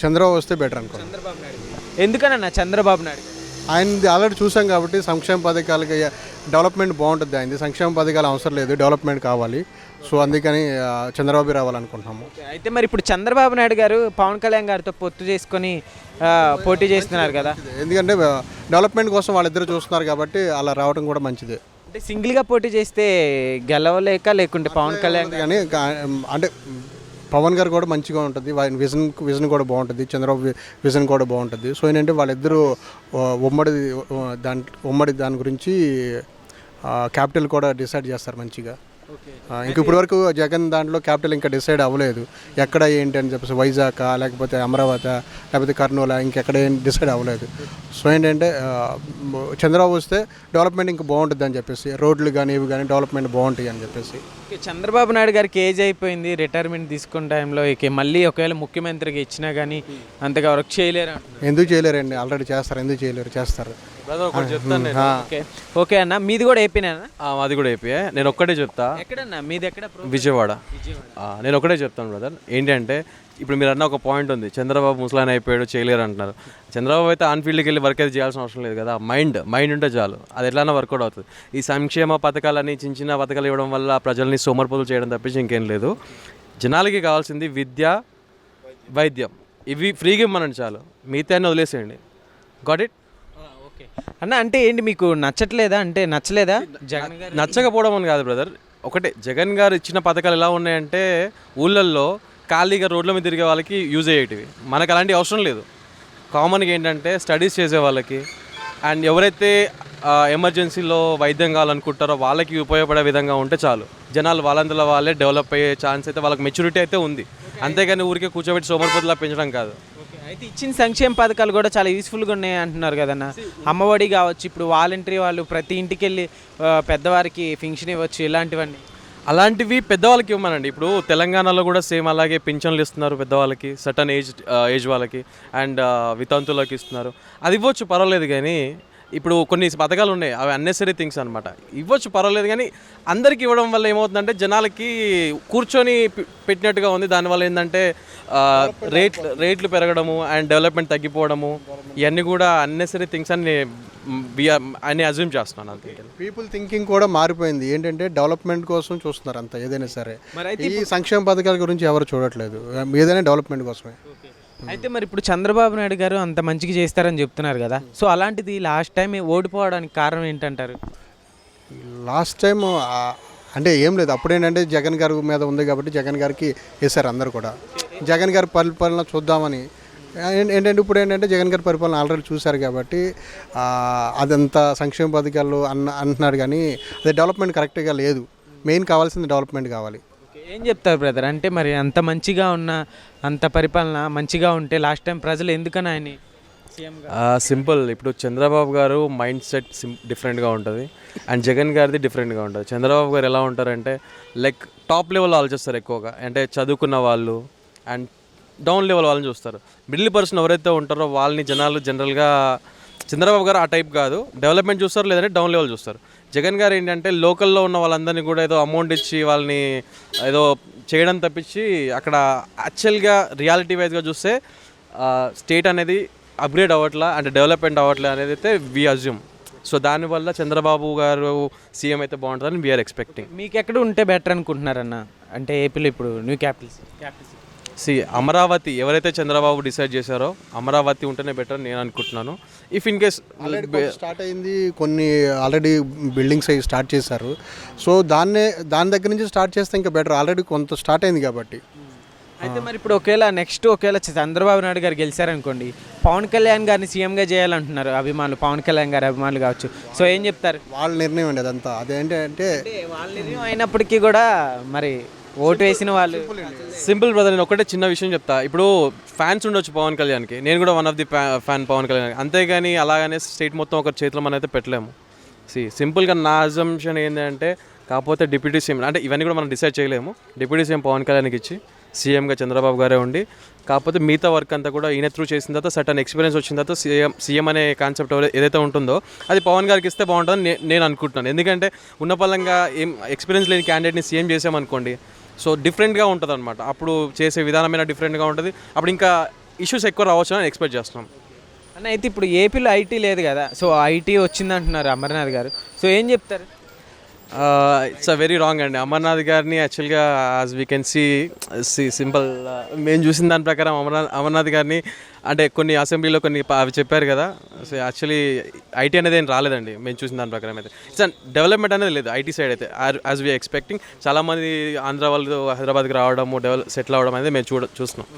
చంద్రబాబు వస్తే బెటర్ అనుకో. చంద్రబాబు నాయుడు ఎందుకనన్నా చంద్రబాబు నాయుడు ఆయనది ఆల్రెడీ చూసాం కాబట్టి సంక్షేమ పథకాలకి డెవలప్మెంట్ బాగుంటుంది. ఆయనది సంక్షేమ పథకాలు అవసరం లేదు, డెవలప్మెంట్ కావాలి. సో అందుకని చంద్రబాబు రావాలనుకుంటున్నాము. అయితే మరి ఇప్పుడు చంద్రబాబు నాయుడు గారు పవన్ కళ్యాణ్ గారితో పొత్తు చేసుకొని పోటీ చేస్తున్నారు కదా, ఎందుకంటే డెవలప్మెంట్ కోసం వాళ్ళిద్దరు చూస్తున్నారు కాబట్టి అలా రావడం కూడా మంచిదే. అంటే సింగిల్గా పోటీ చేస్తే గెలవలేక లేకుంటే పవన్ కళ్యాణ్ కానీ అంటే పవన్ గారు కూడా మంచిగా ఉంటుంది, విజన్ కూడా బాగుంటుంది, చంద్రబాబు విజన్ కూడా బాగుంటుంది. సో ఏంటంటే వాళ్ళిద్దరూ ఉమ్మడి దాని గురించి క్యాపిటల్ కూడా డిసైడ్ చేస్తారు మంచిగా. ఇంక ఇప్పటి వరకు జగన్ దాంట్లో క్యాపిటల్ ఇంకా డిసైడ్ అవ్వలేదు, ఎక్కడ ఏంటి అని చెప్పేసి వైజాగ్ లేకపోతే అమరావతి లేకపోతే కర్నూలు ఇంకెక్కడ ఏం డిసైడ్ అవ్వలేదు. సో ఏంటంటే చంద్రబాబు వస్తే డెవలప్మెంట్ ఇంకా బాగుంటుంది అని చెప్పేసి, రోడ్లు కానీ ఇవి కానీ డెవలప్మెంట్ బాగుంటాయి అని చెప్పేసి. చంద్రబాబు నాయుడు గారికి ఏజ్ అయిపోయింది, రిటైర్మెంట్ తీసుకున్న టైంలో ఇక మళ్ళీ ఒకవేళ ముఖ్యమంత్రికి ఇచ్చినా కానీ అంతగా వర్క్ చేయలేరు. ఎందుకు చేయలేరండి, ఆల్రెడీ చేస్తారు. ఎందుకు చేయలేరు, చేస్తారు. ఓకే అన్న, మీది కూడా ఏపీనా? మాది కూడా ఏపీ. నేను ఒక్కటే చెప్తా. ఎక్కడన్నా మీది? ఎక్కడ? విజయవాడ. నేను ఒకటే చెప్తాను బ్రదర్, ఏంటంటే ఇప్పుడు మీరు అన్న ఒక పాయింట్ ఉంది, చంద్రబాబు ముసలాయన అయిపోయాడు చేయలేరు అంటున్నారు. చంద్రబాబు అయితే ఆన్ ఫీల్డ్కి వెళ్ళి వర్క్ అయితే చేయాల్సిన అవసరం లేదు కదా, మైండ్ ఉంటే చాలు, అది ఎట్లైనా వర్కౌట్ అవుతుంది. ఈ సంక్షేమ పథకాలని చిన్న పథకాలు ఇవ్వడం వల్ల ప్రజల్ని సోమరిపోతులు చేయడం తప్పించి ఇంకేం లేదు. జనాలకి కావాల్సింది విద్య, వైద్యం, ఇవి ఫ్రీగా ఇవ్వమనండి చాలు, మిగతా వదిలేసేయండి. గాట్ ఇట్ అన్న. అంటే ఏంటి మీకు నచ్చట్లేదా? అంటే నచ్చలేదా జగన్ గారు? నచ్చకపోవడం అని కాదు బ్రదర్, ఒకటే జగన్ గారు ఇచ్చిన పథకాలు ఎలా ఉన్నాయంటే ఊళ్ళల్లో ఖాళీగా రోడ్ల మీద తిరిగే వాళ్ళకి యూజ్ అయ్యేటివి. మనకు అలాంటి అవసరం లేదు. కామన్గా ఏంటంటే స్టడీస్ చేసే వాళ్ళకి అండ్ ఎవరైతే ఎమర్జెన్సీలో వైద్యం కావాలనుకుంటారో వాళ్ళకి ఉపయోగపడే విధంగా ఉంటే చాలు. జనాలు వాళ్ళందరూ వాళ్ళే డెవలప్ అయ్యే ఛాన్స్ అయితే, వాళ్ళకి మెచ్యూరిటీ అయితే ఉంది. అంతేగాని ఊరికే కూర్చోబెట్టి సోమరిపోతులా పెంచడం కాదు. అయితే ఇచ్చిన సంక్షేమ పథకాలు కూడా చాలా యూస్ఫుల్గా ఉన్నాయి అంటున్నారు కదన్న. అమ్మఒడి కావచ్చు, ఇప్పుడు వాలంటరీ వాళ్ళు ప్రతి ఇంటికి వెళ్ళి పెద్దవారికి పెన్షన్ ఇవ్వచ్చు, ఇలాంటివన్నీ. అలాంటివి పెద్దవాళ్ళకి ఇవ్వమనండి. ఇప్పుడు తెలంగాణలో కూడా సేమ్ అలాగే పింఛన్లు ఇస్తున్నారు పెద్దవాళ్ళకి, సర్టన్ ఏజ్ వాళ్ళకి అండ్ వితంతువులకి ఇస్తున్నారు. అది ఇవ్వచ్చు, పర్వాలేదు. కానీ ఇప్పుడు కొన్ని పథకాలు ఉన్నాయి, అవి అన్నెసరీ థింగ్స్ అనమాట. ఇవ్వచ్చు, పర్వాలేదు. కానీ అందరికీ ఇవ్వడం వల్ల ఏమవుతుందంటే జనాలకి కూర్చొని పెట్టినట్టుగా ఉంది. దానివల్ల ఏంటంటే రేట్లు పెరగడము అండ్ డెవలప్మెంట్ తగ్గిపోవడము, ఇవన్నీ కూడా అన్నెసరీ థింగ్స్ అని అజ్యూమ్ చేస్తున్నాను. అంతే. పీపుల్ థింకింగ్ కూడా మారిపోయింది. ఏంటంటే డెవలప్మెంట్ కోసం చూస్తున్నారు అంత, ఏదైనా సరే. ఈ సంక్షేమ పథకాల గురించి ఎవరు చూడట్లేదు, ఏదైనా డెవలప్మెంట్ కోసమే. అయితే మరి ఇప్పుడు చంద్రబాబు నాయుడు గారు అంత మంచిగా చేస్తారని చెప్తున్నారు కదా, సో అలాంటిది లాస్ట్ టైం ఓడిపోవడానికి కారణం ఏంటంటారు? లాస్ట్ టైం అంటే ఏం లేదు, అప్పుడేంటంటే జగన్ గారి మీద ఉంది కాబట్టి జగన్ గారికి వేశారు అందరు కూడా. జగన్ గారి పరిపాలన చూద్దామని. ఏంటంటే ఇప్పుడు ఏంటంటే జగన్ గారి పరిపాలన ఆల్రెడీ చూశారు కాబట్టి అదంతా సంక్షేమ పథకాలు అంటున్నాడు, కానీ అది డెవలప్మెంట్ కరెక్ట్గా లేదు. మెయిన్ కావాల్సింది డెవలప్మెంట్ కావాలి. ఏం చెప్తారు బ్రదర్? అంటే మరి అంత మంచిగా ఉన్న, అంత పరిపాలన మంచిగా ఉంటే లాస్ట్ టైం ప్రజలు ఎందుకని ఆయన సింపుల్. ఇప్పుడు చంద్రబాబు గారు మైండ్ సెట్ డిఫరెంట్గా ఉంటుంది అండ్ జగన్ గారిది డిఫరెంట్గా ఉంటుంది. చంద్రబాబు గారు ఎలా ఉంటారంటే లైక్ టాప్ లెవెల్ ఆలోచిస్తారు ఎక్కువగా, అంటే చదువుకున్న వాళ్ళు అండ్ డౌన్ లెవెల్ వాళ్ళని చూస్తారు. మిడిల్ పర్సన్ ఎవరైతే ఉంటారో వాళ్ళని జనాలు జనరల్గా, చంద్రబాబు గారు ఆ టైప్ కాదు, డెవలప్మెంట్ చూస్తారు లేదంటే డౌన్ లెవెల్ చూస్తారు. జగన్ గారు ఏంటంటే లోకల్లో ఉన్న వాళ్ళందరినీ కూడా ఏదో అమౌంట్ ఇచ్చి వాళ్ళని ఏదో చేయడం తప్పించి అక్కడ యాక్చువల్గా రియాలిటీ వైజ్గా చూస్తే స్టేట్ అనేది అప్గ్రేడ్ అవ్వట్లా అంటే డెవలప్మెంట్ అవ్వట్లే అనేది అయితే వి అజ్యూమ్. సో దానివల్ల చంద్రబాబు గారు సీఎం అయితే బాగుంటుందని వీఆర్ ఎక్స్పెక్టింగ్. మీకు ఎక్కడ ఉంటే బెటర్ అనుకుంటున్నారన్న? అంటే ఏపీలో ఇప్పుడు న్యూ క్యాపిటల్ అమరావతి ఎవరైతే చంద్రబాబు డిసైడ్ చేశారో అమరావతి ఉంటేనే బెటర్ నేను అనుకుంటున్నాను. ఇఫ్ ఇన్ కేస్ స్టార్ట్ అయింది, కొన్ని ఆల్రెడీ బిల్డింగ్స్ అవి స్టార్ట్ చేశారు. సో దాని దగ్గర నుంచి స్టార్ట్ చేస్తే ఇంకా బెటర్, ఆల్రెడీ కొంత స్టార్ట్ అయింది కాబట్టి. అయితే మరి ఇప్పుడు ఒకవేళ చంద్రబాబు నాయుడు గారు గెలిచారనుకోండి, పవన్ కళ్యాణ్ గారిని సీఎంగా చేయాలంటున్నారు అభిమానులు, పవన్ కళ్యాణ్ గారి అభిమానులు కావచ్చు. సో ఏం చెప్తారు? వాళ్ళ నిర్ణయం అండి అదంతా. అదేంటంటే వాళ్ళ నిర్ణయం అయినప్పటికీ కూడా మరి ఓటు వేసిన వాళ్ళు సింపుల్ బ్రదర్. నేను ఒకటే చిన్న విషయం చెప్తా. ఇప్పుడు ఫ్యాన్స్ ఉండొచ్చు పవన్ కళ్యాణ్కి, నేను కూడా one of the fan Pawan Kalyan. అంతేగాని అలాగనే స్టేట్ మొత్తం ఒక చేతిలో మనం అయితే పెట్టలేము. సింపుల్గా నా అజంప్షన్ ఏంటంటే, కాకపోతే డిప్యూటీ సీఎం అంటే ఇవన్నీ కూడా మనం డిసైడ్ చేయలేము. డిప్యూటీ సీఎం పవన్ కళ్యాణ్కి ఇచ్చి సీఎంగా చంద్రబాబు గారే ఉండి, కాకపోతే మిగతా వర్క్ అంతా కూడా ఈయన త్రూ చేసిన తర్వాత సర్టన్ ఎక్స్పీరియన్స్ వచ్చిన తర్వాత సీఎం అనే కాన్సెప్ట్ ఏదైతే ఉంటుందో అది పవన్ గారికి ఇస్తే బాగుంటుందని నేను అనుకుంటున్నాను. ఎందుకంటే ఉన్న పరంగా ఏం ఎక్స్పీరియన్స్ లేని క్యాండిడేట్ని సీఎం చేసామనుకోండి, సో డిఫరెంట్గా ఉంటుంది అనమాట. అప్పుడు చేసే విధానమైన డిఫరెంట్గా ఉంటుంది. అప్పుడు ఇంకా ఇష్యూస్ ఎక్కువ రావచ్చు అని ఎక్స్పెక్ట్ చేస్తున్నాం. అన్న అయితే ఇప్పుడు ఏపీలో ఐటీ లేదు కదా, సో ఐటీ వచ్చిందంటున్నారు అమర్నాథ్ గారు, సో ఏం చెప్తారు? ఇట్స్ అ వెరీ రాంగ్ అండి. అమర్నాథ్ గారిని యాక్చువల్గా as we can see simple మేము చూసిన దాని ప్రకారం అమర్నాథ్ గారిని అంటే కొన్ని అసెంబ్లీలో కొన్ని అవి చెప్పారు కదా. సో యాక్చువల్లీ ఐటీ అనేది ఏం రాలేదండి మేము చూసిన దాని ప్రకారం అయితే. ఇట్స్ డెవలప్మెంట్ అనేది లేదు ఐటీ సైడ్ అయితే యాజ్ వీ ఎక్స్పెక్టింగ్. చాలామంది ఆంధ్ర వాళ్ళు హైదరాబాద్కి రావడము సెటిల్ అవ్వడం అనేది మేము చూస్తున్నాం.